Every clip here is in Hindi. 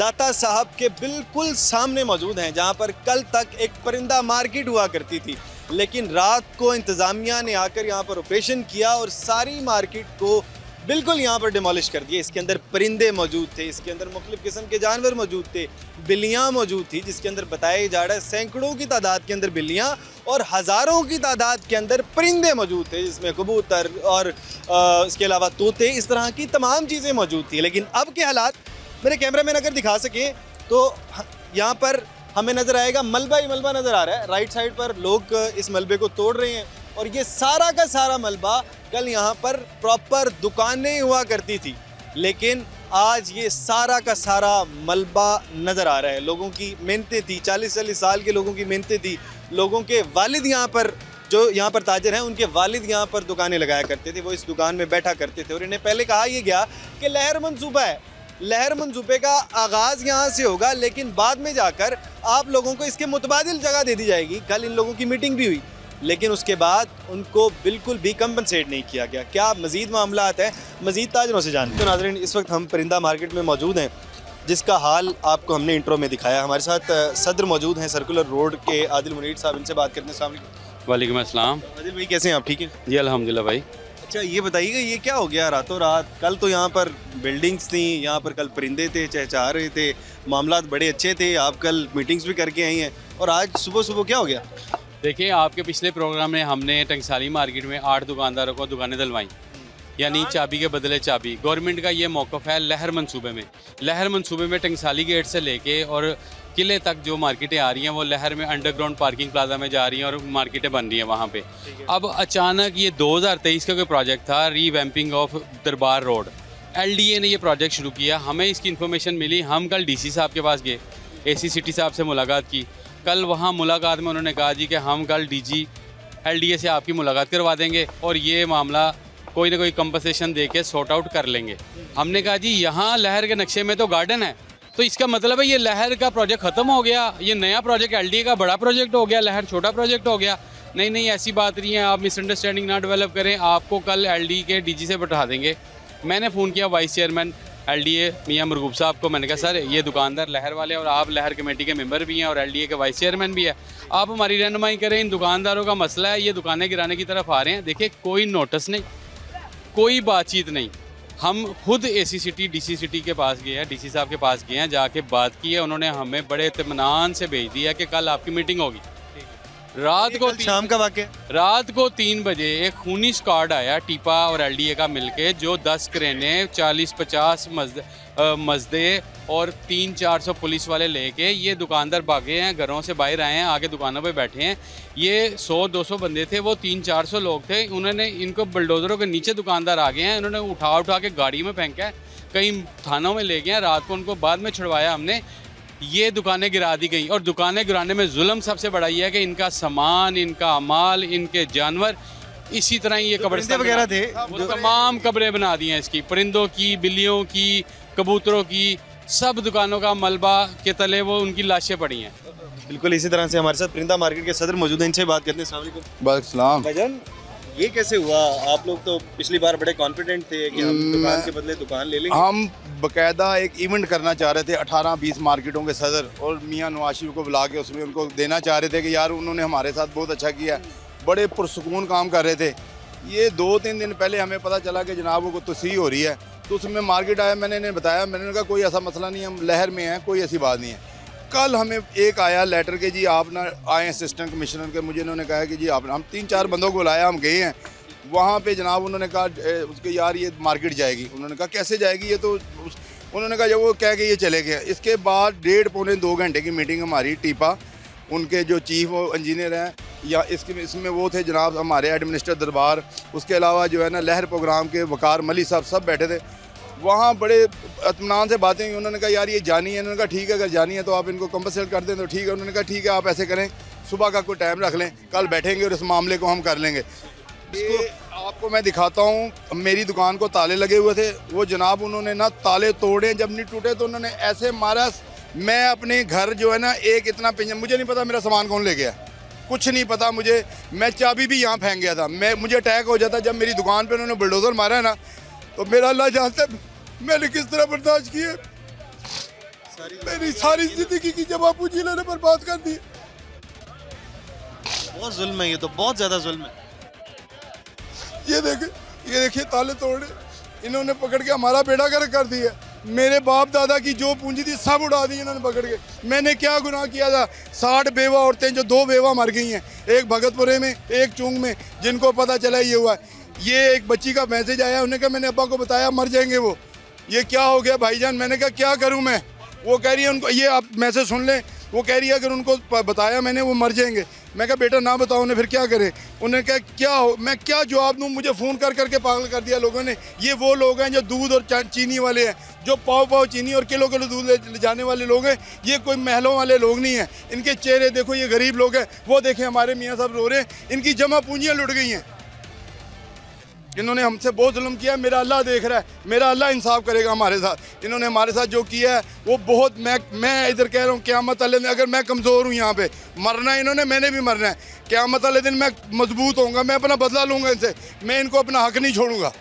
दाता साहब के बिल्कुल सामने मौजूद हैं, जहां पर कल तक एक परिंदा मार्केट हुआ करती थी, लेकिन रात को इंतज़ामिया ने आकर यहां पर ऑपरेशन किया और सारी मार्केट को बिल्कुल यहाँ पर डिमोलिश कर दिए। इसके अंदर परिंदे मौजूद थे, इसके अंदर मुख्तलिफ़ किस्म के जानवर मौजूद थे, बिल्लियाँ मौजूद थी, जिसके अंदर बताया जा रहा है सैकड़ों की तादाद के अंदर बिल्लियाँ और हज़ारों की तादाद के अंदर परिंदे मौजूद थे, जिसमें कबूतर और इसके अलावा तोते, इस तरह की तमाम चीज़ें मौजूद थी। लेकिन अब के हालात मेरे कैमरा मैन अगर दिखा सकें तो यहाँ पर हमें नज़र आएगा मलबा ही मलबा नज़र आ रहा है। राइट साइड पर लोग इस मलबे को तोड़ रहे हैं और ये सारा का सारा मलबा कल यहाँ पर प्रॉपर दुकानें हुआ करती थी, लेकिन आज ये सारा का सारा मलबा नज़र आ रहा है। लोगों की मेहनतें थी, 40-40 साल के लोगों की मेहनतें थी। लोगों के वालिद यहाँ पर, जो यहाँ पर ताजर हैं, उनके वालिद यहाँ पर दुकानें लगाया करते थे, वो इस दुकान में बैठा करते थे और इन्हें पहले कहा यह गया कि लहर मंसूबा है, लहर मंसूबे का आगाज़ यहाँ से होगा, लेकिन बाद में जाकर आप लोगों को इसके मुतबादिल जगह दे दी जाएगी। कल इन लोगों की मीटिंग भी हुई, लेकिन उसके बाद उनको बिल्कुल भी कंपनसेट नहीं किया गया। क्या मज़ीद मामलात हैं, मज़ीद ताजरों से जानते हैं। तो नाज़रीन, इस वक्त हम परिंदा मार्केट में मौजूद हैं, जिसका हाल आपको हमने इंट्रो में दिखाया। हमारे साथ सदर मौजूद हैं सर्कुलर रोड के, आदिल मुनीर साहब, इनसे बात करते हैं। अस्सलाम वालेकुम। वालेकुम अस्सलाम। आदिल भाई कैसे हैं आप, ठीक हैं? जी अल्हम्दुलिल्लाह भाई। अच्छा ये बताइएगा, ये क्या हो गया रातों रात? कल तो यहाँ पर बिल्डिंग्स थी, यहाँ पर कल परिंदे थे, चहचहा रहे थे, मामलात बड़े अच्छे थे, आप कल मीटिंग्स भी करके आई हैं, और आज सुबह सुबह क्या हो गया? देखिए, आपके पिछले प्रोग्राम में हमने टंगसाली मार्केट में 8 दुकानदारों को दुकानें दिलवाई, यानी चाबी के बदले चाबी। गवर्नमेंट का ये मौक़िफ़ है लहर मंसूबे में। लहर मंसूबे में टंगसाली गेट से लेके और किले तक जो मार्केटें आ रही हैं, वो लहर में अंडरग्राउंड पार्किंग प्लाजा में जा रही हैं और मार्केटें बन रही हैं वहाँ पे। अब अचानक ये 2023 का कोई प्रोजेक्ट था, रीवैम्पिंग ऑफ दरबार रोड। LDA ने ये प्रोजेक्ट शुरू किया, हमें इसकी इन्फॉर्मेशन मिली, हम कल DC साहब के पास गए, AC सिटी साहब से मुलाकात की। कल वहाँ मुलाकात में उन्होंने कहा जी कि हम कल DG LDA से आपकी मुलाकात करवा देंगे और ये मामला कोई ना कोई कंपनसेशन दे के सॉर्ट आउट कर लेंगे। हमने कहा जी यहाँ लहर के नक्शे में तो गार्डन है, तो इसका मतलब है ये लहर का प्रोजेक्ट ख़त्म हो गया, ये नया प्रोजेक्ट LDA का बड़ा प्रोजेक्ट हो गया, लहर छोटा प्रोजेक्ट हो गया। नहीं नहीं, ऐसी बात नहीं है, आप मिसअंडरस्टैंडिंग ना डेवलप करें, आपको कल LDA के DG से बैठा देंगे। मैंने फ़ोन किया वाइस चेयरमैन LDA मियाँ मरगूब साहब को, मैंने कहा सर ये दुकानदार लहर वाले और आप लहर कमेटी के मेंबर भी हैं और LDA के वाइस चेयरमैन भी है, आप हमारी रहनुमाई करें, इन दुकानदारों का मसला है, ये दुकानें गिराने की तरफ आ रहे हैं। देखिए, कोई नोटिस नहीं, कोई बातचीत नहीं, हम खुद AC सिटी DC सिटी के पास गए हैं, DC साहब के पास गए हैं, जाके बात की है, उन्होंने हमें बड़े इत्मीनान से भेज दिया कि कल आपकी मीटिंग होगी। रात को शाम का वाक़या, रात को 3 बजे एक खूनी स्क्वाड आया टीपा और LDA का मिलके, जो 10 क्रेनें, 40-50 मजदे और 300-400 पुलिस वाले लेके ये दुकानदार भागे हैं, घरों से बाहर आए हैं, आगे दुकानों पे बैठे हैं। ये 100-200 बंदे थे, वो 300-400 लोग थे, उन्होंने इनको बुलडोज़रों के नीचे दुकानदार आ गए हैं, उन्होंने उठा के गाड़ी में फेंका है, कई थानों में ले गए हैं, रात को उनको बाद में छुड़वाया हमने। ये दुकानें गिरा दी गई और दुकानें गिराने में जुल्म सबसे बड़ा ये है कि इनका सामान, इनका माल, इनके जानवर, इसी तरह ये कब्रिस्तान वगैरह थे, वो तमाम कब्रें बना दी हैं इसकी, परिंदों की, बिल्लियों की, कबूतरों की, सब दुकानों का मलबा के तले वो उनकी लाशें पड़ी हैं। बिल्कुल इसी तरह से हमारे साथ परिंदा मार्केट के सदर मौजूद हैं, इनसे बात करते हैं। अस्सलाम वालेकुम। वालेकुम। भाईजान, ये कैसे हुआ? आप लोग तो पिछली बार बड़े कॉन्फिडेंट थे कि हम दुकान के बदले दुकान ले लेंगे। हम बकायदा एक इवेंट करना चाह रहे थे, 18-20 मार्केटों के सदर और मियाँ नवाज शरीफ को बुला के उसमें उनको देना चाह रहे थे कि यार उन्होंने हमारे साथ बहुत अच्छा किया, बड़े पुरसुकून काम कर रहे थे। ये 2-3 दिन पहले हमें पता चला कि जनाब को तस्वीर हो रही है, तो उसमें मार्केट आया, मैंने इन्हें बताया, मैंने कहा कोई ऐसा मसला नहीं है, हम लहर में हैं, कोई ऐसी बात नहीं है। कल हमें एक आया लेटर के जी आप ना आए असिस्टेंट कमिश्नर के, मुझे इन्होंने कहा कि जी आप, हम 3-4 बंदों को बुलाया, हम गए हैं वहाँ पे जनाब, उन्होंने कहा उसके यार ये मार्केट जाएगी। उन्होंने कहा कैसे जाएगी, ये तो उन्होंने कहा जब वो कह के ये चले गए। इसके बाद 1.5-2 घंटे की मीटिंग हमारी टीपा, उनके जो चीफ इंजीनियर हैं या इसमें वो थे जनाब हमारे एडमिनिस्ट्रेटर दरबार, उसके अलावा जो है ना लहर प्रोग्राम के वकार मली साहब, सब बैठे थे वहाँ, बड़े इत्मीनान से बातें हुई। उन्होंने कहा यार ये जानी है, उन्होंने कहा ठीक है अगर जानी है तो आप इनको कंपनसेट कर दें तो ठीक है। उन्होंने कहा ठीक है आप ऐसे करें, सुबह का कोई टाइम रख लें, कल बैठेंगे और इस मामले को हम कर लेंगे। ये आपको मैं दिखाता हूँ, मेरी दुकान को ताले लगे हुए थे, वो जनाब उन्होंने ना ताले तोड़े, जब नहीं टूटे तो उन्होंने ऐसे मारा। मैं अपने घर जो है ना एक इतना पिंजरा, मुझे नहीं पता मेरा सामान कौन ले गया, कुछ नहीं पता मुझे, मैं चाबी भी यहाँ फेंक गया था, मुझे अटैक हो जाता। जब मेरी दुकान पे उन्होंने बुलडोज़र मारा है ना, तो मेरा अल्लाह जानता है मैंने किस तरह बर्दाश्त किए। मेरी सारी जिंदगी की जमा पूंजी इन्होंने बर्बाद कर दी। बहुत जुल्म है, ये तो बहुत ज्यादा जुल्म है। ये देखिए ताले तोड़े इन्होंने पकड़ के हमारा बेड़ा गर्क कर दिया। मेरे बाप दादा की जो पूंजी थी सब उड़ा दी इन्होंने पकड़ के। मैंने क्या गुनाह किया था? 60 बेवा औरतें, जो 2 बेवा मर गई हैं, एक भगतपुरे में एक चुंग में, जिनको पता चला ये हुआ। ये एक बच्ची का मैसेज आया, उन्होंने कहा मैंने अब्बा को बताया मर जाएंगे वो। ये क्या हो गया भाईजान? मैंने कहा क्या करूँ मैं? वो कह रही है उनको, ये आप मैसेज सुन लें, वो कह रही है अगर उनको बताया मैंने वो मर जाएंगे। मैं कहा बेटा ना बताओ उन्हें, फिर क्या करें? उन्होंने कहा क्या हो, मैं क्या जवाब दूँ? मुझे फ़ोन कर करके पागल कर दिया लोगों ने। ये वो लोग हैं जो दूध और चीनी वाले हैं, जो पाव चीनी और किलो दूध ले जाने वाले लोग हैं। ये कोई महलों वाले लोग नहीं हैं। इनके चेहरे देखो, ये गरीब लोग हैं। वो देखें हमारे मियाँ साहब रो रहे हैं, इनकी जमा पूंजियाँ लुट गई हैं। इन्होंने हमसे बहुत जुल्म किया। मेरा अल्लाह देख रहा है, मेरा अल्लाह इंसाफ करेगा हमारे साथ। इन्होंने हमारे साथ जो किया है वो बहुत, मैं इधर कह रहा हूँ क़यामत वाले दिन, अगर मैं कमज़ोर हूँ यहाँ पे, मरना है इन्होंने, मैंने भी मरना है। क़यामत वाले दिन मैं मजबूत होऊंगा, मैं अपना बदला लूँगा इनसे, मैं इनको अपना हक नहीं छोड़ूंगा।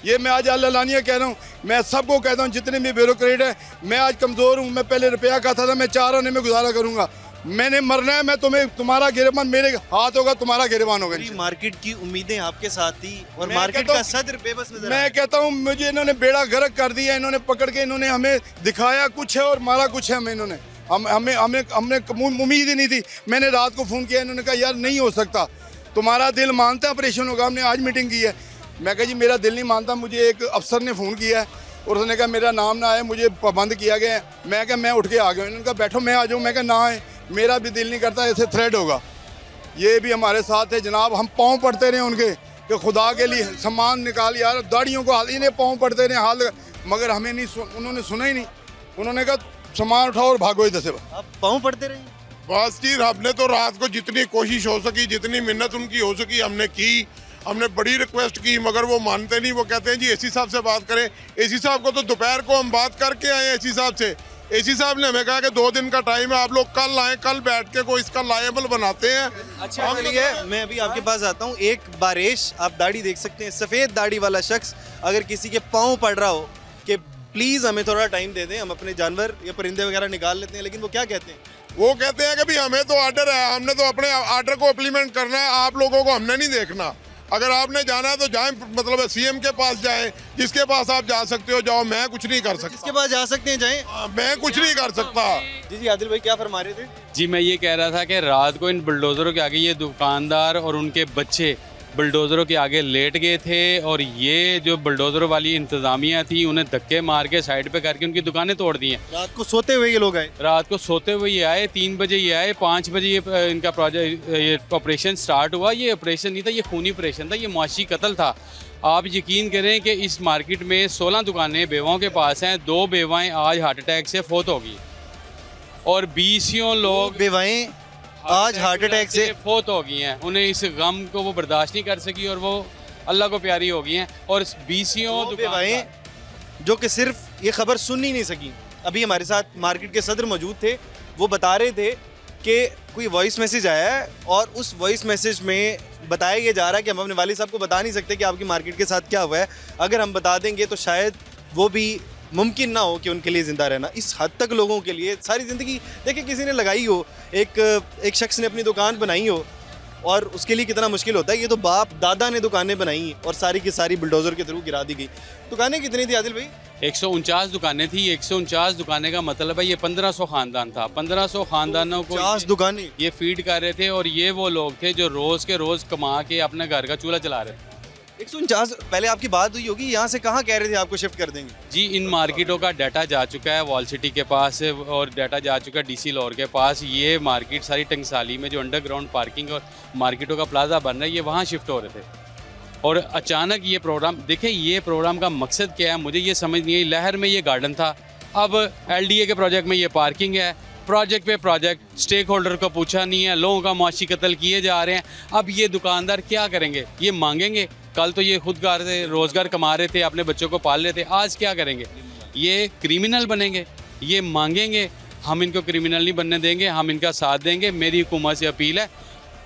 ये मैं आज अल्लानिया कह रहा हूँ, मैं सबको कहता हूँ जितने भी ब्यूरोक्रेट हैं, मैं आज कमज़ोर हूँ। मैं पहले रुपया खाता था, मैं 4 आने में गुजारा करूँगा। मैंने मरना है, मैं तुम्हारा गिरबान मेरे हाथ होगा, तुम्हारा गिरबान होगा। मार्केट की उम्मीदें आपके साथ थी और मार्केट का सदर बेबस नजर। मैं कहता हूँ मुझे इन्होंने बेड़ा गर्क कर दिया। इन्होंने पकड़ के इन्होंने हमें दिखाया कुछ है और मारा कुछ है। हमें इन्होंने हमने उम्मीद ही नहीं थी। मैंने रात को फ़ोन किया, इन्होंने कहा यार नहीं हो सकता, तुम्हारा दिल मानता ऑपरेशन होगा। हमने आज मीटिंग की है। मैं कहा जी मेरा दिल नहीं मानता। मुझे एक अफसर ने फ़ोन किया है और उसने कहा मेरा नाम ना आए, मुझे पाबंद किया गया है। मैं कहा मैं उठ के आ गया। इन्होंने कहा बैठो मैं आ जाऊँ। मैं कहा ना आए, मेरा भी दिल नहीं करता, ऐसे थ्रेड होगा। ये भी हमारे साथ है जनाब। हम पाँव पड़ते रहे उनके कि खुदा के लिए सामान निकाल यार, दाढ़ियों को हाथ, इन्हें पाँव पड़ते रहे हाथ, मगर हमें नहीं उन्होंने सुना ही नहीं। उन्होंने कहा सामान उठाओ और भागो इधर से। आप पाँव पड़ते रहे? बस जी, हमने तो रात को जितनी कोशिश हो सकी, जितनी मिन्नत उनकी हो सकी हमने की। हमने बड़ी रिक्वेस्ट की मगर वो मानते नहीं। वो कहते हैं जी एसी साहब से बात करें। एसी साहब को तो दोपहर को हम बात करके आए एसी साहब से। एसी साहब ने हमें कहा कि 2 दिन का टाइम है, आप लोग कल आएँ, कल बैठ के कोई इसका लायबल बनाते हैं। अच्छा मैं अभी आपके पास आता हूँ। एक बारिश, आप दाढ़ी देख सकते हैं, सफ़ेद दाढ़ी वाला शख्स अगर किसी के पाँव पड़ रहा हो कि प्लीज़ हमें थोड़ा टाइम दे दें, हम अपने जानवर या परिंदे वगैरह निकाल लेते हैं, लेकिन वो क्या कहते हैं? वो कहते हैं कि भाई हमें तो ऑर्डर है, हमने तो अपने ऑर्डर को इम्प्लीमेंट करना है, आप लोगों को हमने नहीं देखना। अगर आपने जाना है तो जाएं, मतलब सीएम के पास जाएं, जिसके पास आप जा सकते हो जाओ, मैं कुछ नहीं कर सकता। जिसके पास जा सकते हैं जाएं, मैं कुछ नहीं कर सकता। जी आदिल भाई क्या फरमा रहे थे? जी मैं ये कह रहा था कि रात को इन बुलडोज़रों के आगे ये दुकानदार और उनके बच्चे बुलडोज़रों के आगे लेट गए थे और ये जो बुलडोज़रों वाली इंतज़ामिया थी उन्हें धक्के मार के साइड पे करके उनकी दुकानें तोड़ दी हैं। रात को सोते हुए ये लोग आए? रात को सोते हुए ये आए, 3 बजे ये आए, 5 बजे ये इनका प्रोजेक्ट ये ऑपरेशन स्टार्ट हुआ। ये ऑपरेशन नहीं था, ये खूनी ऑपरेशन था, ये मुआशी कत्ल था। आप यकीन करें कि इस मार्केट में 16 दुकानें बेवाओं के पास हैं। 2 बेवाएँ आज हार्ट अटैक से फोत हो गई और 20 लोग बेवाएँ आज हार्ट अटैक से फोत हो गई हैं। उन्हें इस गम को वो बर्दाश्त नहीं कर सकी और वो अल्लाह को प्यारी हो गई हैं। और 20 बेवाएँ जो कि सिर्फ ये खबर सुन ही नहीं सकी। अभी हमारे साथ मार्केट के सदर मौजूद थे, वो बता रहे थे कि कोई वॉइस मैसेज आया है और उस वॉइस मैसेज में बताया ये जा रहा है कि हम अपने वालिद साहब को बता नहीं सकते कि आपकी मार्केट के साथ क्या हुआ है। अगर हम बता देंगे तो शायद वो भी मुमकिन ना हो कि उनके लिए ज़िंदा रहना। इस हद तक लोगों के लिए सारी ज़िंदगी देखिए किसी ने लगाई हो, एक शख्स ने अपनी दुकान बनाई हो और उसके लिए कितना मुश्किल होता है। ये तो बाप दादा ने दुकानें बनाई और सारी की सारी बुलडोज़र के थ्रू गिरा दी गई। दुकानें कितनी थी आदिल भाई? 149 दुकानें थी। 149 दुकानें का मतलब है ये 1500 ख़ानदान था। 1500 ख़ानदानों को 50 दुकानें ये फीड कर रहे थे और ये वो लोग थे जो रोज़ के रोज़ कमा के अपने घर का चूल्हा चला रहे थे। 149 पहले आपकी बात हुई होगी, यहाँ से कहाँ कह रहे थे आपको शिफ्ट कर देंगे? जी इन मार्केटों का डाटा जा चुका है वॉल सिटी के पास और डाटा जा चुका है डीसी लाहौर के पास। ये मार्केट सारी टंगसाली में जो अंडरग्राउंड पार्किंग और मार्केटों का प्लाजा बन रहा है, ये वहाँ शिफ्ट हो रहे थे। और अचानक ये प्रोग्राम, देखिए ये प्रोग्राम का मकसद क्या है मुझे ये समझ नहीं आई। लहर में ये गार्डन था, अब LDA के प्रोजेक्ट में ये पार्किंग है। प्रोजेक्ट पे प्रोजेक्ट स्टेक होल्डर को पूछा नहीं है, लोगों का मुआशी कत्ल किए जा रहे हैं। अब ये दुकानदार क्या करेंगे? ये मांगेंगे? कल तो ये खुद रोज़गार कमा रहे थे, अपने बच्चों को पाल रहे थे, आज क्या करेंगे? ये क्रिमिनल बनेंगे, ये मांगेंगे। हम इनको क्रिमिनल नहीं बनने देंगे, हम इनका साथ देंगे। मेरी हुकूमत से अपील है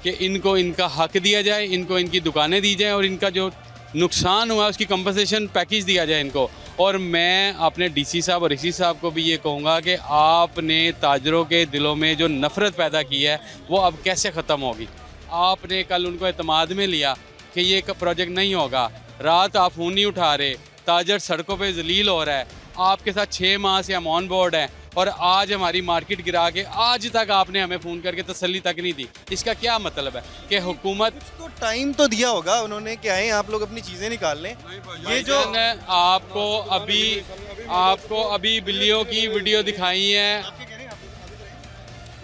कि इनको इनका हक दिया जाए, इनको इनकी दुकानें दी जाएँ और इनका जो नुकसान हुआ उसकी कंपनसेशन पैकेज दिया जाए इनको। और मैं अपने डीसी साहब और इसी साहब को भी ये कहूँगा कि आपने ताजरों के दिलों में जो नफ़रत पैदा की है वो अब कैसे ख़त्म होगी। आपने कल उनको एतमाद में लिया कि ये प्रोजेक्ट नहीं होगा, रात आप फ़ोन नहीं उठा रहे, ताजर सड़कों पे जलील हो रहा है, आपके साथ 6 माह से हम ऑन बोर्ड हैं और आज हमारी मार्केट गिरा के आज तक आपने हमें फ़ोन करके तसल्ली तक नहीं दी। इसका क्या मतलब है कि हुकूमत तो टाइम तो दिया होगा उन्होंने कि आए आप लोग अपनी चीज़ें निकाल लें। ये जो आपको अभी बिल्लियों की वीडियो दिखाई है,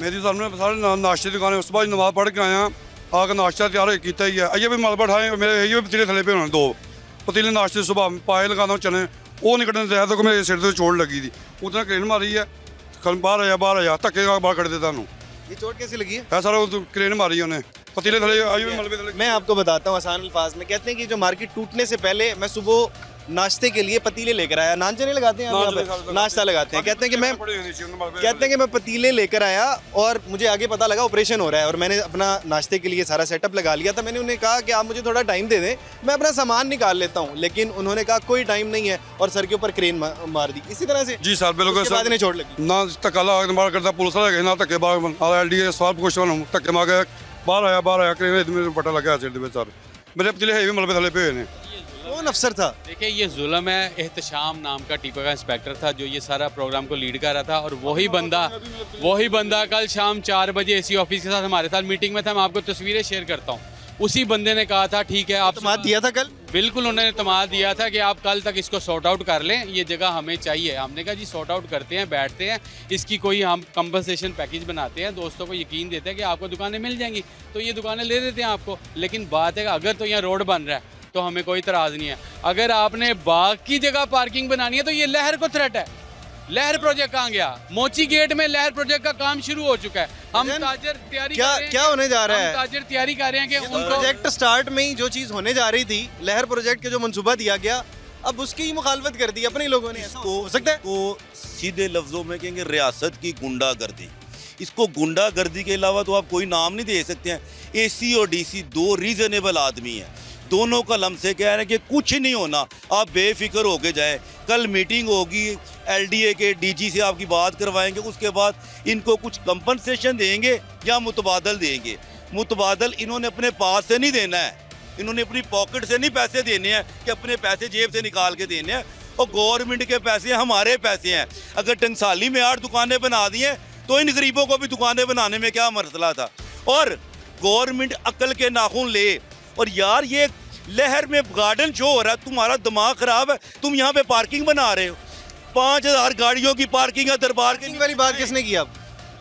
मेरी सामने सारे नाश्ते की दुकानें, उस बाद नमाज पढ़ के आया, आकर नाश्ता तैयार किया ही है। ये भी मलबा उठाए मेरे, ये भी पतीले थले पे होने 2 पतीले नाश्ते सुबह पाए लगाता हूँ चने, वो नहीं कटने दिया तो मेरे सिर से चोट लगी थी, उतना क्रेन मारी है, कल बाहर आया धक्के का बाहर कट देता हूँ। ये चोट कैसे लगी है? सारा क्रेन मारी है उन्हें, पतीले थले मलबे थले। मैं आपको बताता हूँ आसान अल्फाज में, कहते हैं कि जो मार्केट टूटने से पहले मैं सुबह नाश्ते के लिए पतीले लेकर आया, नान चने लगाते हैं आप यहाँ पे, नाश्ता लगाते हैं, कहते हैं कि मैं पतीले लेकर आया और मुझे आगे पता लगा ऑपरेशन हो रहा है और मैंने अपना नाश्ते के लिए सारा सेटअप लगा लिया था। मैंने उन्हें कहा कि आप मुझे थोड़ा टाइम दे दें, मैं अपना सामान निकाल लेता हूँ, लेकिन उन्होंने कहा कोई टाइम नहीं है और सर के ऊपर क्रेन मार दी। इसी तरह से जी सर बिल्कुल बाद में चोट लगी ना, धक्का मार करता पुलिस वाला ना धक्के LDA सब कुछ धक्के मार के बाहर आया क्रेन पटा लगा सिर पे सर, मेरे पतीले है भी मलबे थले पे हुए। कौन अफसर था? देखिए ये जुल्म है। एहतशाम नाम का टीपा का इंस्पेक्टर था जो ये सारा प्रोग्राम को लीड कर रहा था और वही बंदा कल शाम 4 बजे एसी ऑफिस के साथ हमारे साथ मीटिंग में था। मैं आपको तस्वीरें शेयर करता हूँ। उसी बंदे ने कहा था ठीक है आप तमाद दिया था कल, बिल्कुल उन्होंने तमाद दिया था कि आप कल तक इसको सॉर्ट आउट कर लें, ये जगह हमें चाहिए। हमने कहा जी सॉर्ट आउट करते हैं, बैठते हैं, इसकी कोई हम कंपनसेशन पैकेज बनाते हैं, दोस्तों को यकीन देते हैं कि आपको दुकानें मिल जाएंगी तो ये दुकानें ले देते हैं आपको। लेकिन बात है अगर तो यहाँ रोड बन रहा है तो हमें कोई इतराज़ नहीं है, अगर आपने बाग की जगह पार्किंग बनानी है तो ये लहर को थ्रेट है। लहर प्रोजेक्ट कहाँ गया? मोची गेट में लहर प्रोजेक्ट का काम शुरू हो चुका है। हम ताजर तैयारी क्या होने जा रहा है? ताजर तैयारी कर रहे हैं कि उनको प्रोजेक्ट स्टार्ट में ही जो चीज़ होने जा रही थी, लहर प्रोजेक्ट के जो मंसूबा दिया गया, अब उसकी ही मुखालफत कर दी अपने लोगों ने। ऐसा हो सकता है? को सीधे लफ्जों में कहेंगे रियासत की गुंडागर्दी। इसको गुंडागर्दी के अलावा तो आप कोई नाम नहीं दे सकते हैं। एसी और डीसी 2 रीजनेबल आदमी हैं, दोनों कलम से कह रहे हैं कि कुछ नहीं होना, आप बेफिक्र होके जाएं। कल मीटिंग होगी, LDA के DG से आपकी बात करवाएंगे, उसके बाद इनको कुछ कंपनसेशन देंगे या मुतबादल देंगे। मुतबादल इन्होंने अपने पास से नहीं देना है, इन्होंने अपनी पॉकेट से नहीं पैसे देने हैं कि अपने पैसे जेब से निकाल के देने हैं, और गवर्नमेंट के पैसे हमारे पैसे हैं। अगर टंगसाली में 8 दुकानें बना दी हैं तो इन गरीबों को भी दुकानें बनाने में क्या मसला था। और गवर्नमेंट अक्ल के नाखून ले। और यार ये लहर में गार्डन शो हो रहा है, तुम्हारा दिमाग खराब है, तुम यहाँ पे पार्किंग बना रहे हो। 5000 गाड़ियों की पार्किंग है दरबार के वाली बात किसने की? अब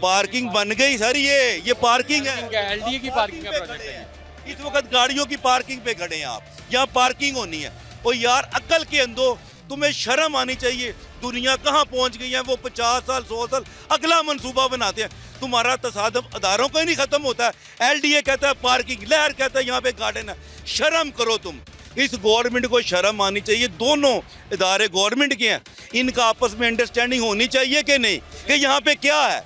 पार्किंग बन गई सर, ये पार्किंग है, LDA की पार्किंग का प्रोजेक्ट है। इस वक्त गाड़ियों की पार्किंग पे खड़े हैं आप, यहाँ पार्किंग होनी है। और यार अक्ल के अंदर तुम्हें शर्म आनी चाहिए। दुनिया कहाँ पहुँच गई है, वो 50 साल 100 साल अगला मंसूबा बनाते हैं। तुम्हारा तसादम अदारों का ही नहीं खत्म होता है। LDA कहता है पार्किंग, लहर कहता है यहाँ पे गार्डन है। शर्म करो तुम, इस गवर्नमेंट को शर्म आनी चाहिए। दोनों इदारे गवर्नमेंट के हैं, इनका आपस में अंडरस्टैंडिंग होनी चाहिए कि नहीं कि यहाँ पे क्या है।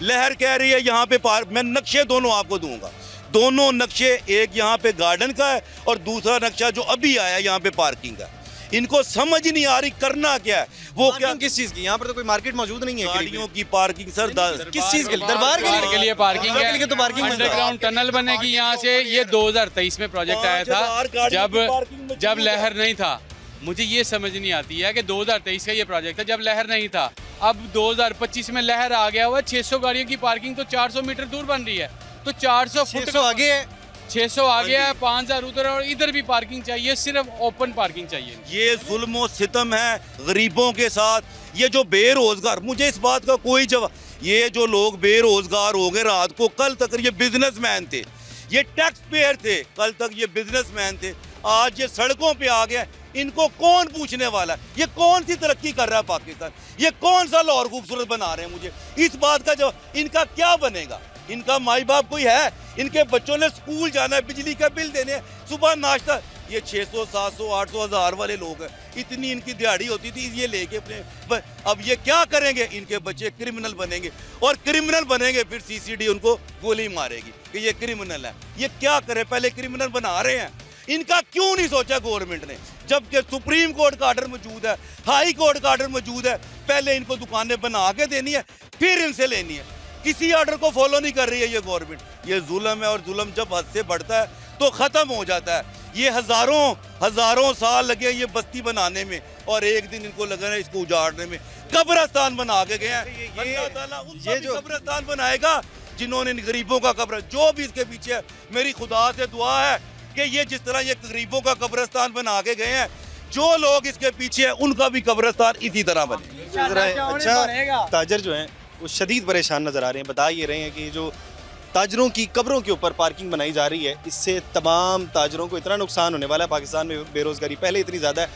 लहर कह रही है यहाँ पे पार्क, मैं नक्शे दोनों आपको दूंगा, दोनों नक्शे, एक यहाँ पे गार्डन का है और दूसरा नक्शा जो अभी आया यहाँ पे पार्किंग का। इनको समझ ही नहीं आ रही करना क्या है। वो क्या किस चीज़ की? यहाँ पर तो कोई मार्केट मौजूद नहीं है। गाड़ियों की पार्किंग सर, किस चीज़ के लिए? दरबार के लिए पार्किंग है, तो पार्किंग अंडरग्राउंड टनल बनेगी यहाँ से। ये 2023 में प्रोजेक्ट आया था जब लहर नहीं था। मुझे ये समझ नहीं आती है कि 2023 का ये प्रोजेक्ट था जब लहर नहीं था। अब 2025 में लहर आ गया हुआ, 600 गाड़ियों की पार्किंग तो 400 मीटर दूर बन रही है, तो 400 फुट आगे है, 600 आगे है, 5000 उधर, और इधर भी पार्किंग चाहिए, सिर्फ ओपन पार्किंग चाहिए। ये जुल्म और सितम है गरीबों के साथ। ये जो बेरोजगार, मुझे इस बात का कोई जवाब, ये जो लोग बेरोजगार हो गए रात को, कल तक ये बिजनेसमैन थे, ये टैक्स पेयर थे, कल तक ये बिजनेसमैन थे, आज ये सड़कों पे आ गए। इनको कौन पूछने वाला है? ये कौन सी तरक्की कर रहा है पाकिस्तान? ये कौन सा लाहौर खूबसूरत बना रहे हैं? मुझे इस बात का जवाब, इनका क्या बनेगा? इनका माई बाप कोई है? इनके बच्चों ने स्कूल जाना है, बिजली का बिल देने हैं, सुबह नाश्ता। ये 600 700 800 हज़ार वाले लोग हैं, इतनी इनकी दिहाड़ी होती थी, ये लेके अपने। अब ये क्या करेंगे? इनके बच्चे क्रिमिनल बनेंगे, और क्रिमिनल बनेंगे फिर CCD उनको गोली मारेगी कि ये क्रिमिनल है। ये क्या करे? पहले क्रिमिनल बना रहे हैं, इनका क्यों नहीं सोचा गवर्नमेंट ने? जबकि सुप्रीम कोर्ट का ऑर्डर मौजूद है, हाई कोर्ट का ऑर्डर मौजूद है, पहले इनको दुकानें बना के देनी है, फिर इनसे लेनी है। किसी ऑर्डर को फॉलो नहीं कर रही है ये गवर्नमेंट। ये जुल्म है, और जुल्म जब हद से बढ़ता है तो ख़त्म हो जाता है। ये हज़ारों साल लगे ये बस्ती बनाने में, और एक दिन इनको लगा है इसको उजाड़ने में। कब्रिस्तान बना के गए हैं। अल्लाह ताला उनका भी कब्रिस्तान बनाएगा जिन्होंने इन गरीबों का कब्र, जो भी इसके पीछे है। मेरी खुदा से दुआ है कि ये जिस तरह ये गरीबों का कब्रिस्तान बना के गए हैं, जो लोग इसके पीछे हैं उनका भी कब्रिस्तान इसी तरह बने। अच्छा, ताजर जो हैं वो शदीद परेशान नज़र आ रहे हैं। बता ये रहे हैं कि जो ताजरों की कब्रों के ऊपर पार्किंग बनाई जा रही है, इससे तमाम ताजरों को इतना नुकसान होने वाला है। पाकिस्तान में बेरोज़गारी पहले इतनी ज़्यादा है,